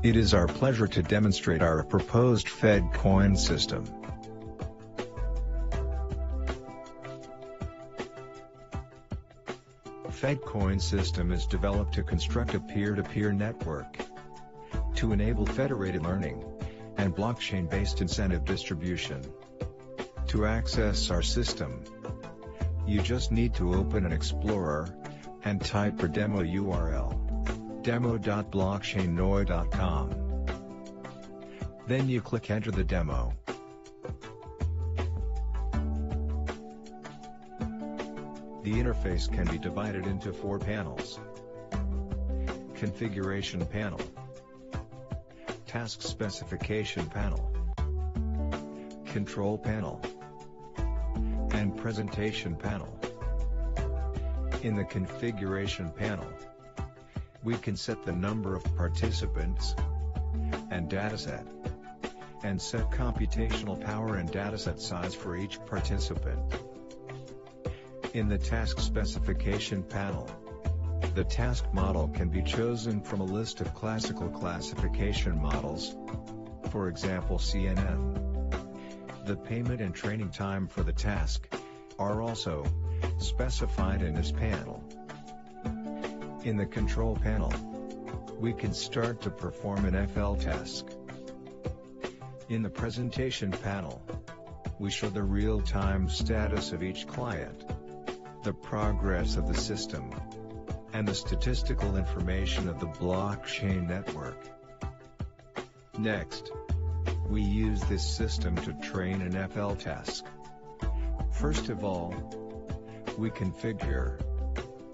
It is our pleasure to demonstrate our proposed FedCoin system. FedCoin system is developed to construct a peer-to-peer network to enable federated learning and blockchain-based incentive distribution. To access our system, you just need to open an Explorer and type our demo URL, demo.blockchainnoy.com. Then you click Enter the demo. The interface can be divided into 4 panels: Configuration panel, Task specification panel, Control panel, and Presentation panel. In the Configuration panel, we can set the number of participants and dataset, and set computational power and dataset size for each participant. In the Task specification panel, the task model can be chosen from a list of classical classification models, for example CNN. The payment and training time for the task are also specified in this panel. In the Control panel, we can start to perform an FL task. In the Presentation panel, we show the real-time status of each client, the progress of the system, and the statistical information of the blockchain network. Next, we use this system to train an FL task. First of all, we configure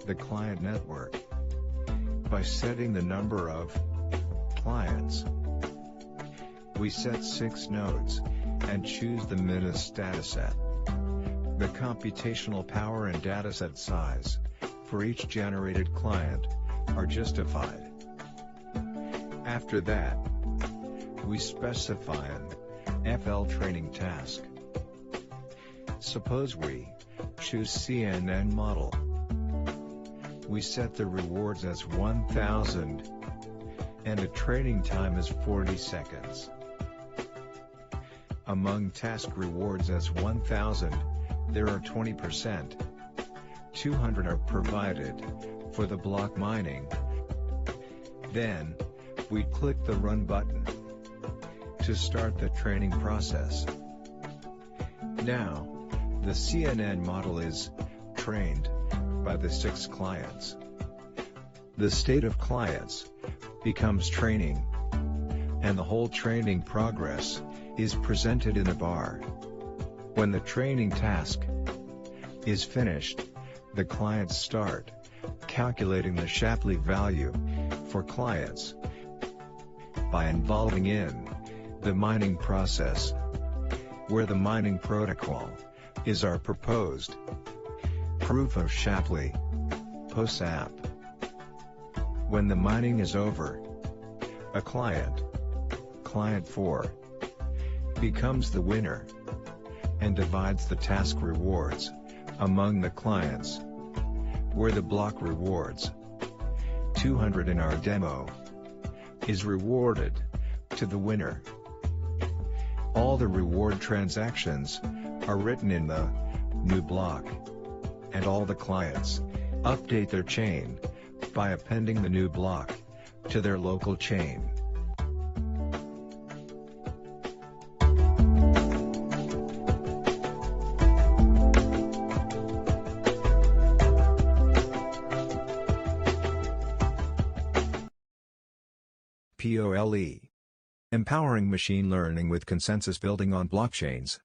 the client network by setting the number of clients. We set 6 nodes and choose the minus dataset. The computational power and dataset size for each generated client are justified. After that, we specify an FL training task. Suppose we choose CNN model. We set the rewards as 1000 and a training time as 40 seconds. Among task rewards as 1000, there are 20%, 200 are provided for the block mining. Then, we click the Run button to start the training process. Now, the CNN model is trained by the 6 clients. The state of clients becomes training, and the whole training progress is presented in a bar. When the training task is finished, the clients start calculating the Shapley value for clients by involving in the mining process, where the mining protocol is our proposed proof of Shapley PoSAP. When the mining is over, a client 4, becomes the winner and divides the task rewards among the clients, where the block rewards 200 in our demo is rewarded to the winner. All the reward transactions are written in the new block, and all the clients update their chain by appending the new block to their local chain. PoLe. Empowering machine learning with consensus building on blockchains.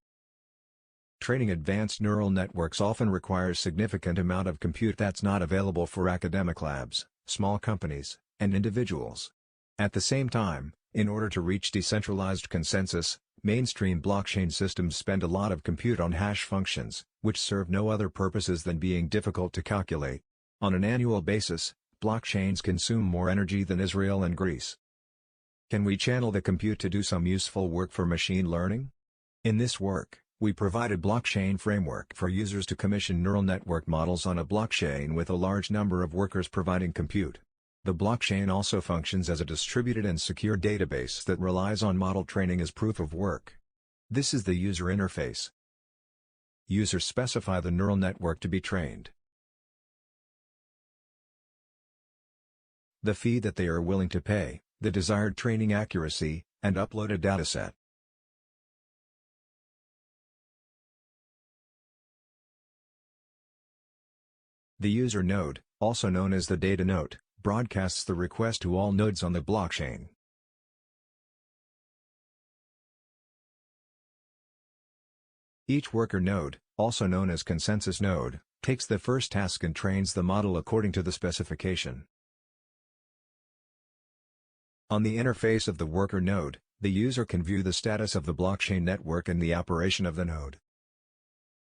Training advanced neural networks often requires significant amount of compute that's not available for academic labs, small companies, and individuals. At the same time, in order to reach decentralized consensus, mainstream blockchain systems spend a lot of compute on hash functions, which serve no other purposes than being difficult to calculate. On an annual basis, blockchains consume more energy than Israel and Greece. Can we channel the compute to do some useful work for machine learning? In this work, we provide a blockchain framework for users to commission neural network models on a blockchain with a large number of workers providing compute. The blockchain also functions as a distributed and secure database that relies on model training as proof of work. This is the user interface. Users specify the neural network to be trained, the fee that they are willing to pay, the desired training accuracy, and upload a dataset. The user node, also known as the data node, broadcasts the request to all nodes on the blockchain. Each worker node, also known as consensus node, takes the first task and trains the model according to the specification. On the interface of the worker node, the user can view the status of the blockchain network and the operation of the node.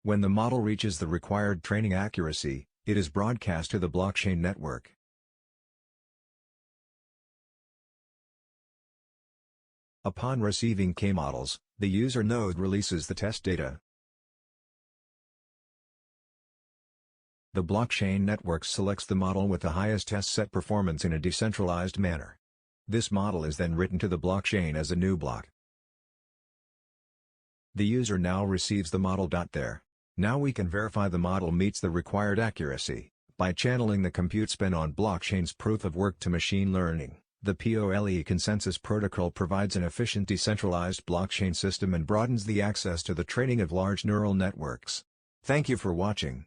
When the model reaches the required training accuracy, it is broadcast to the blockchain network. Upon receiving K-models, the user node releases the test data. The blockchain network selects the model with the highest test set performance in a decentralized manner. This model is then written to the blockchain as a new block. The user now receives the model. There. Now we can verify the model meets the required accuracy, by channeling the compute spent on blockchain's proof of work to machine learning. The PoLe consensus protocol provides an efficient decentralized blockchain system and broadens the access to the training of large neural networks. Thank you for watching.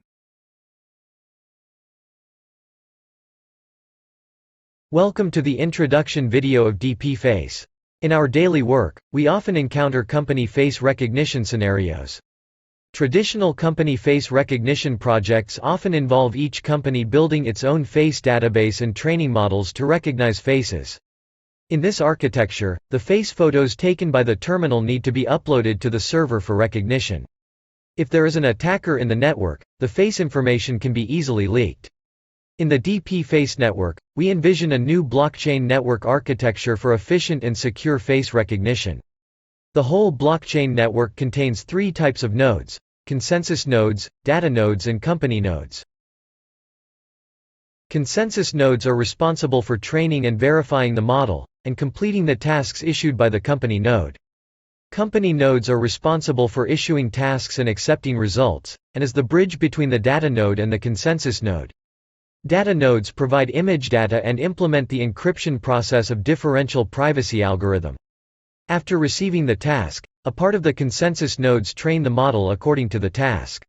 Welcome to the introduction video of DP Face. In our daily work, we often encounter company face recognition scenarios. Traditional company face recognition projects often involve each company building its own face database and training models to recognize faces. In this architecture, the face photos taken by the terminal need to be uploaded to the server for recognition. If there is an attacker in the network, the face information can be easily leaked. In the DP Face network, we envision a new blockchain network architecture for efficient and secure face recognition. The whole blockchain network contains three types of nodes: consensus nodes, data nodes and company nodes. Consensus nodes are responsible for training and verifying the model, and completing the tasks issued by the company node. Company nodes are responsible for issuing tasks and accepting results, and is the bridge between the data node and the consensus node. Data nodes provide image data and implement the encryption process of differential privacy algorithm. After receiving the task, a part of the consensus nodes train the model according to the task.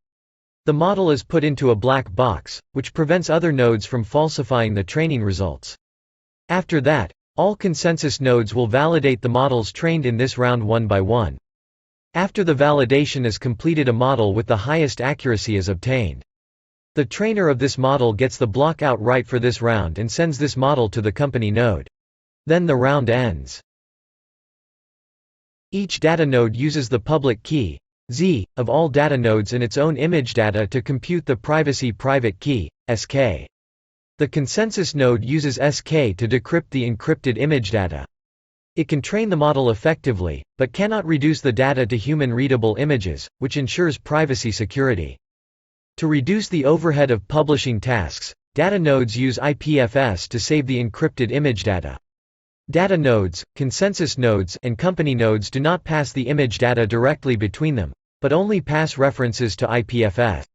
The model is put into a black box, which prevents other nodes from falsifying the training results. After that, all consensus nodes will validate the models trained in this round one by one. After the validation is completed, a model with the highest accuracy is obtained. The trainer of this model gets the block outright for this round and sends this model to the company node. Then the round ends. Each data node uses the public key, Z, of all data nodes in its own image data to compute the privacy private key, SK. The consensus node uses SK to decrypt the encrypted image data. It can train the model effectively, but cannot reduce the data to human-readable images, which ensures privacy security. To reduce the overhead of publishing tasks, data nodes use IPFS to save the encrypted image data. Data nodes, consensus nodes, and company nodes do not pass the image data directly between them, but only pass references to IPFS.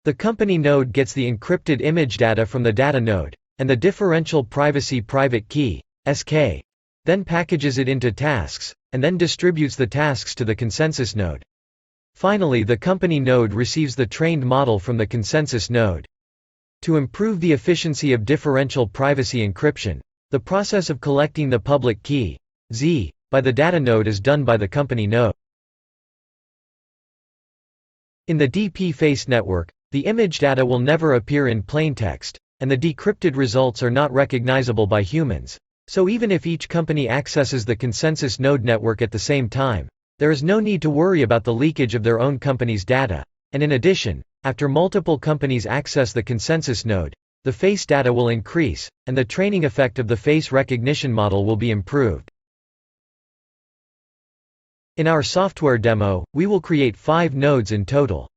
The company node gets the encrypted image data from the data node, and the differential privacy private key, SK, then packages it into tasks, and then distributes the tasks to the consensus node. Finally, the company node receives the trained model from the consensus node. To improve the efficiency of differential privacy encryption, the process of collecting the public key, Z, by the data node is done by the company node. In the DP Face network, the image data will never appear in plaintext, and the decrypted results are not recognizable by humans, so even if each company accesses the consensus node network at the same time, there is no need to worry about the leakage of their own company's data, and in addition, after multiple companies access the consensus node, the face data will increase, and the training effect of the face recognition model will be improved. In our software demo, we will create 5 nodes in total.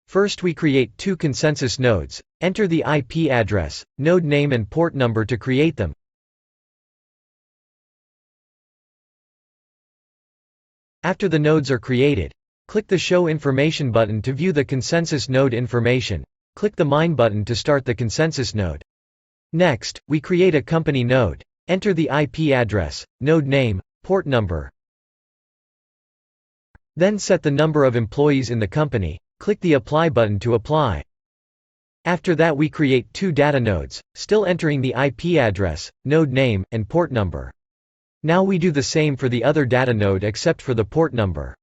First we create two consensus nodes, enter the IP address, node name and port number to create them. After the nodes are created, click the Show Information button to view the consensus node information, click the Mine button to start the consensus node. Next, we create a company node, enter the IP address, node name, port number. Then set the number of employees in the company, click the Apply button to apply. After that we create two data nodes, still entering the IP address, node name, and port number. Now we do the same for the other data node except for the port number.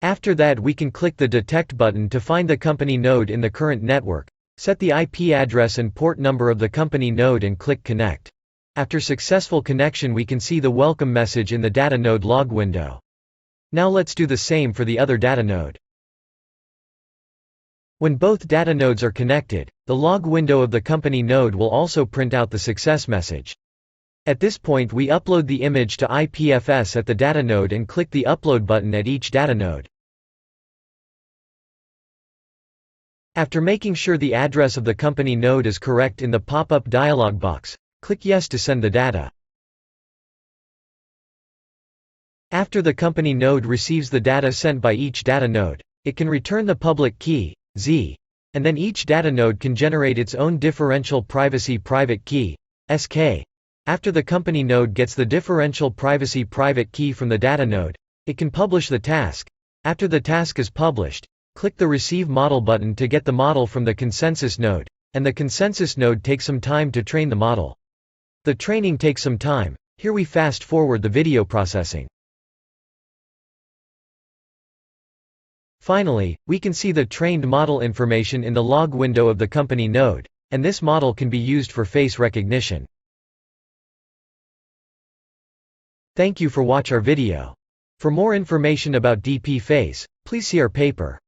After that we can click the Detect button to find the company node in the current network, set the IP address and port number of the company node and click Connect. After successful connection we can see the welcome message in the data node log window. Now let's do the same for the other data node. When both data nodes are connected, the log window of the company node will also print out the success message. At this point we upload the image to IPFS at the data node and click the Upload button at each data node. After making sure the address of the company node is correct in the pop-up dialog box, click Yes to send the data. After the company node receives the data sent by each data node, it can return the public key, Z, and then each data node can generate its own differential privacy private key, SK. After the company node gets the differential privacy private key from the data node, it can publish the task. After the task is published, click the Receive Model button to get the model from the consensus node, and the consensus node takes some time to train the model. The training takes some time, here we fast forward the video processing. Finally, we can see the trained model information in the log window of the company node, and this model can be used for face recognition. Thank you for watching our video. For more information about DP Face, please see our paper.